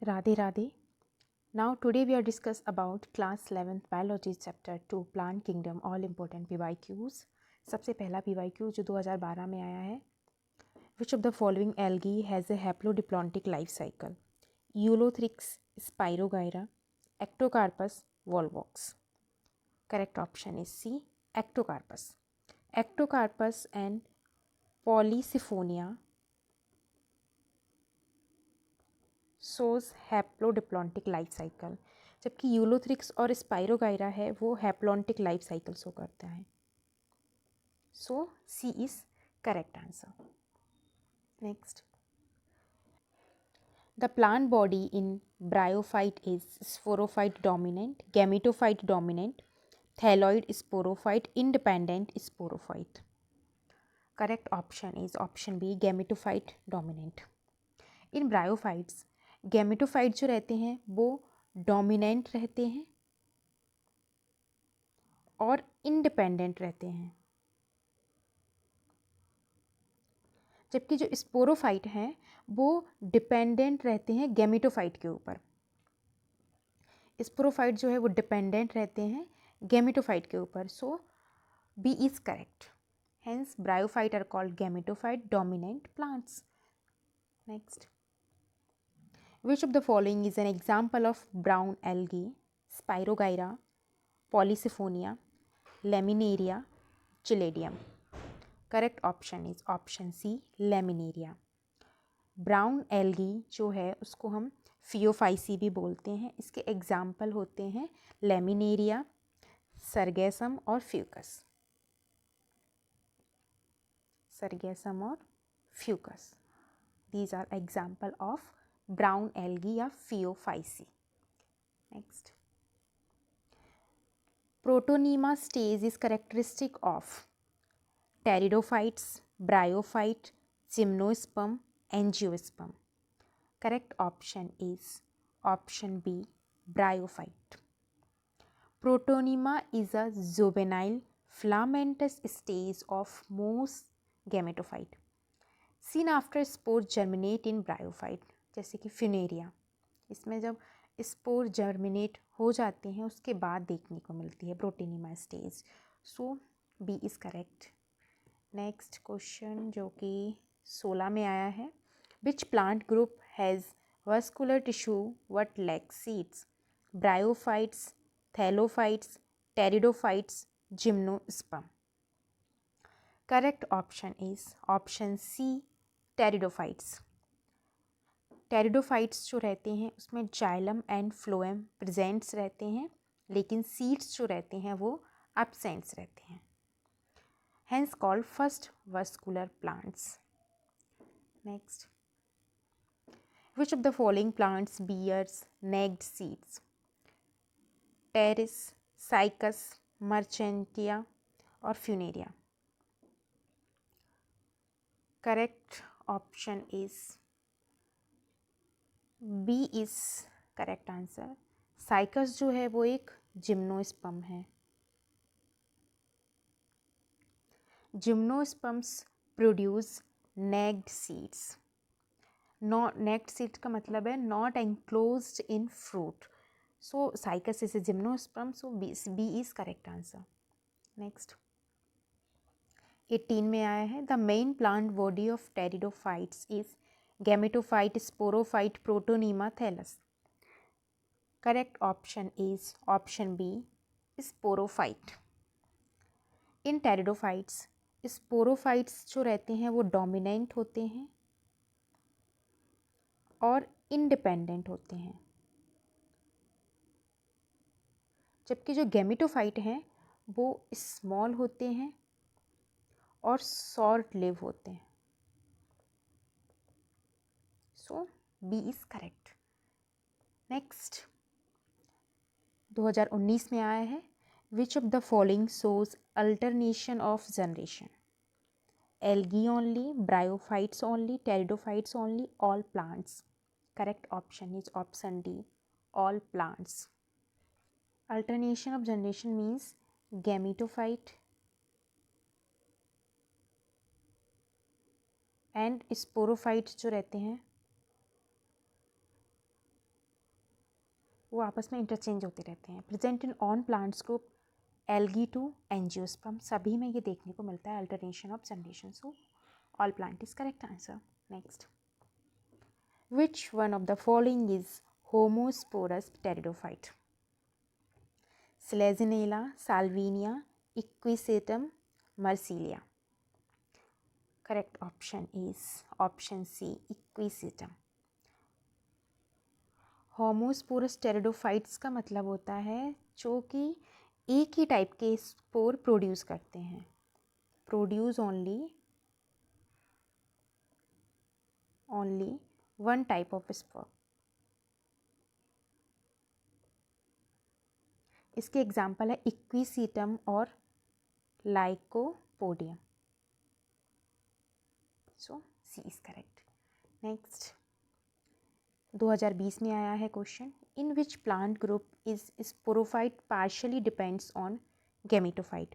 Radhe Radhe. Now today we are discuss about class 11th biology chapter 2 plant kingdom all important PYQs. सबसे पहला PYQ जो 2012 में आया है. Which of the following algae has a haplodiplontic life cycle? Eulothrix, Spirogyra, Ectocarpus, Volvox. Correct option is C, Ectocarpus. Ectocarpus and Polysiphonia shows haplodiplontic life cycle, जबकि Ulothrix और Spirogyra है वो हैप्लॉन्टिक लाइफ साइकिल शो करता है. So C is correct answer. Next, the plant body in bryophyte is sporophyte dominant, gametophyte dominant, thalloid sporophyte, independent sporophyte. Correct option is option B, gametophyte dominant. In bryophytes gametophyte जो रहते हैं वो dominant रहते हैं और independent रहते हैं, जबकि जो स्पोरोफाइट हैं वो डिपेंडेंट रहते हैं गैमेटोफाइट के ऊपर. स्पोरोफाइट जो है वो डिपेंडेंट रहते हैं गैमेटोफाइट के ऊपर. So B is correct. Hence bryophyte are called gametophyte dominant plants. Next, which of the following is an example of brown algae? Spirogyra, Polysiphonia, Laminaria, Chilidium. Correct option is option C, Laminaria. Brown algae जो है उसको हम Phaeophyceae भी बोलते हैं. इसके example होते हैं लेमिनेरिया, सरगेसम और फ्यूकस. सरगेसम और Fucus, these are example of brown algae या phaeophyceae. Next, protonema stage is characteristic of pteridophytes, bryophyte, gymnosperm, angiosperm. Correct option is option B, bryophyte. Protonema is a juvenile filamentous stage of most gametophyte seen after spores germinate in bryophyte. जैसे कि Funaria, इसमें जब spore germinate हो जाते हैं उसके बाद देखने को मिलती है protonema stage. So B is correct. Next question जो कि 16 में आया है. Which plant group has vascular tissue but lacks seeds? Bryophytes, thallophytes, pteridophytes, gymnosperm. Correct option is option C, pteridophytes. Pteridophytes जो रहते हैं उसमें जाइलम एंड फ्लोएम प्रेजेंट्स रहते हैं, लेकिन सीड्स जो रहते हैं वो एब्सेंट्स रहते हैं. hence called first vascular plants. Next, which of the following plants bears nagged seeds? Pteris, Cycas, Marchantia or Funaria. Correct option is B is correct answer. Cycas जो है वो एक जिम्नोस्पर्म है. Gymnosperms produce naked seeds. Naked seeds का मतलब है not enclosed in fruit. So Cycas is a gymnosperm. So B is correct answer. Next, 18 में आया है. The main plant body of pteridophytes is gametophyte, sporophyte, protonema, thallus. Correct option is option B, sporophyte. In pteridophytes sporophytes जो रहते हैं वो dominant होते हैं और इंडिपेंडेंट होते हैं, जबकि जो गैमेटोफाइट हैं वो स्मॉल होते हैं और शॉर्ट लिव होते हैं. सो बी इज करेक्ट. नेक्स्ट, 2019 में आया है. Which of the following shows alternation of generation? Algae only, bryophytes only, pteridophytes only, all plants. Correct option is option D, all plants. Alternation of generation means gametophyte and sporophytes जो रहते हैं वो आपस में interchange होते रहते हैं। Present in on plants group algae to angiosperm, सभी में ये देखने को मिलता है alternation of generation. So all plant is correct answer. Next, which one of the following is homosporous pteridophyte? Selaginella, Salvinia, Equisetum, Marsilea. Correct option is option C, Equisetum. Homosporous pteridophytes का मतलब होता है जो कि एक ही टाइप के spore produce करते हैं, produce only one type of spore. इसके एग्जाम्पल है इक्विसीटम और Lycopodium. So C is correct. Next, 2020 में आया है question, in which plant group is sporophyte partially depends on gametophyte?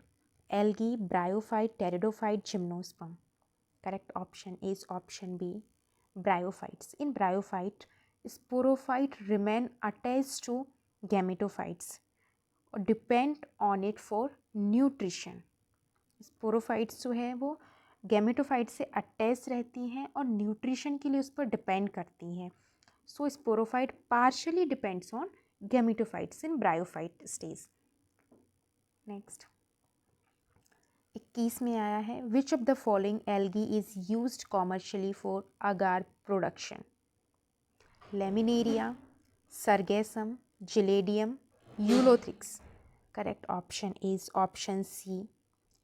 Algae, bryophyte, pteridophyte, gymnosperm. Correct option is option B, bryophytes. In bryophyte sporophyte remain attached to gametophytes और depend on it for nutrition. Sporophytes जो है वो gametophyte से attach रहती हैं और nutrition के लिए उस पर डिपेंड करती हैं। So sporophyte partially depends on gametophytes in bryophyte stage. Next, 21 में आया है, which of the following algae is used commercially for agar production? Laminaria, Sargassum, Gelidium, Ulothrix. Correct option is option C,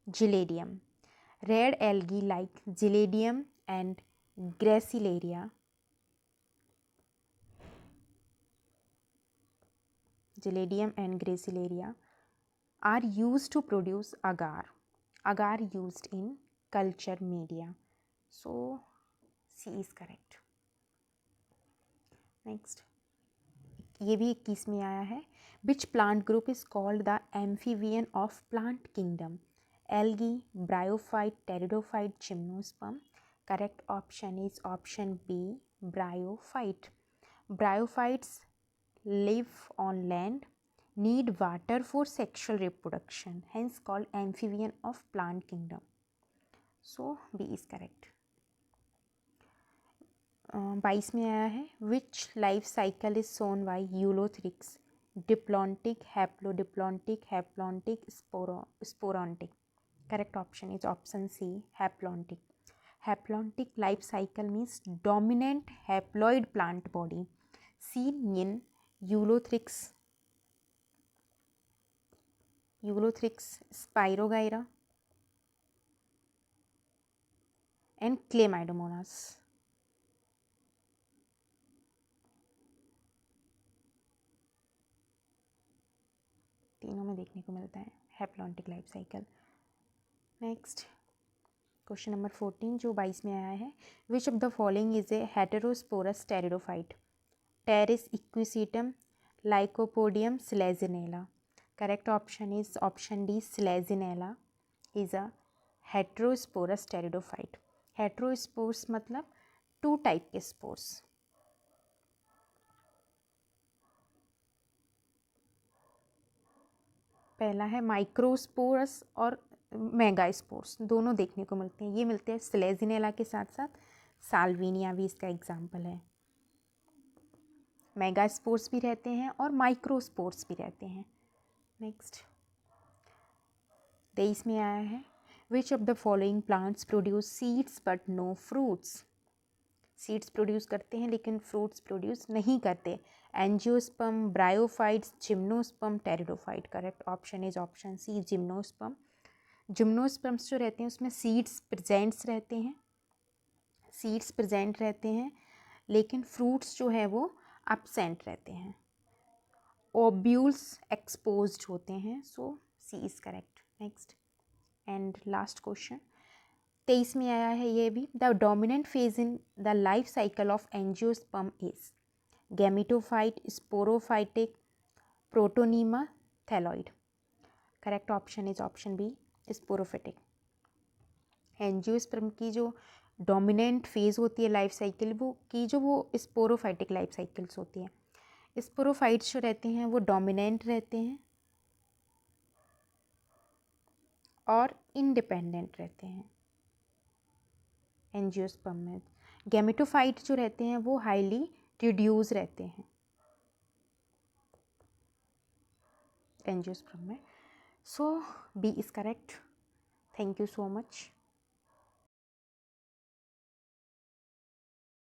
Gelidium. Red algae like Giladium and Gracilaria are used to produce agar. Agar used in culture media. So C is correct. Next, ये भी 21 में आया है, which plant group is called the amphibian of plant kingdom? Algae, bryophyte, pteridophyte, gymnosperm. Correct option is option B, bryophyte. Bryophytes live on land, need water for sexual reproduction, hence called amphibian of plant kingdom. So B is correct. 22 में आया है, which life cycle is shown by Eulothrix? Diplontic, haplodiplotic, haplontic, sporontic. Correct option is option C, haplontic. Haplontic life cycle means dominant haploid plant body seen in Eulothrix, Spirogyra and Chlamydomonas. तीनों में देखने को मिलता है haplontic life cycle. Next, question number 14 जो 22 में आया है, which of the following is a heterosporous pteridophyte? Pteris Equisetum, Lycopodium, Selaginella. Correct option is option D, Selaginella is a heterosporous pteridophyte. Heterospores मतलब टू टाइप के spores. पहला है माइक्रोस्पोरस और megaspores, दोनों देखने को मिलते हैं। ये मिलते हैं स्लेजिनेला के साथ साथ साल्विनिया भी इसका एग्जाम्पल है। मेगास्पोर्स भी रहते हैं और माइक्रोस्पोर्स भी रहते हैं। नेक्स्ट, 23 में आया है, which of the following plants produce seeds but no fruits? Seeds produce करते हैं लेकिन फ्रूट्स प्रोड्यूस नहीं करते। Angiosperm, bryophytes, gymnosperm, pteridophyte. Correct option is option C, gymnosperm. Gymnosperms जो रहते हैं उसमें सीड्स प्रेजेंट रहते हैं लेकिन फ्रूट्स जो है वो एब्सेंट रहते हैं। ओब्यूल्स एक्सपोज्ड होते हैं। So C is correct. Next and last question 23 में आया है ये भी, the dominant phase in the life cycle of angiosperm is gametophyte, sporophytic, protonema, thalloid. Correct option is option B, sporophytic. Angiosperm की जो dominant phase होती है life cycle वो स्पोरोफाइटिक लाइफ साइकिल्स होती है। स्पोरोफाइट्स जो रहते हैं वो डोमिनेंट रहते हैं और इंडिपेंडेंट रहते हैं एंजियोस्पर्म में। गैमेटोफाइट जो रहते हैं वो हाईली रिड्यूस रहते हैं एंजियोस्पर्म में। So B is correct. Thank you so much.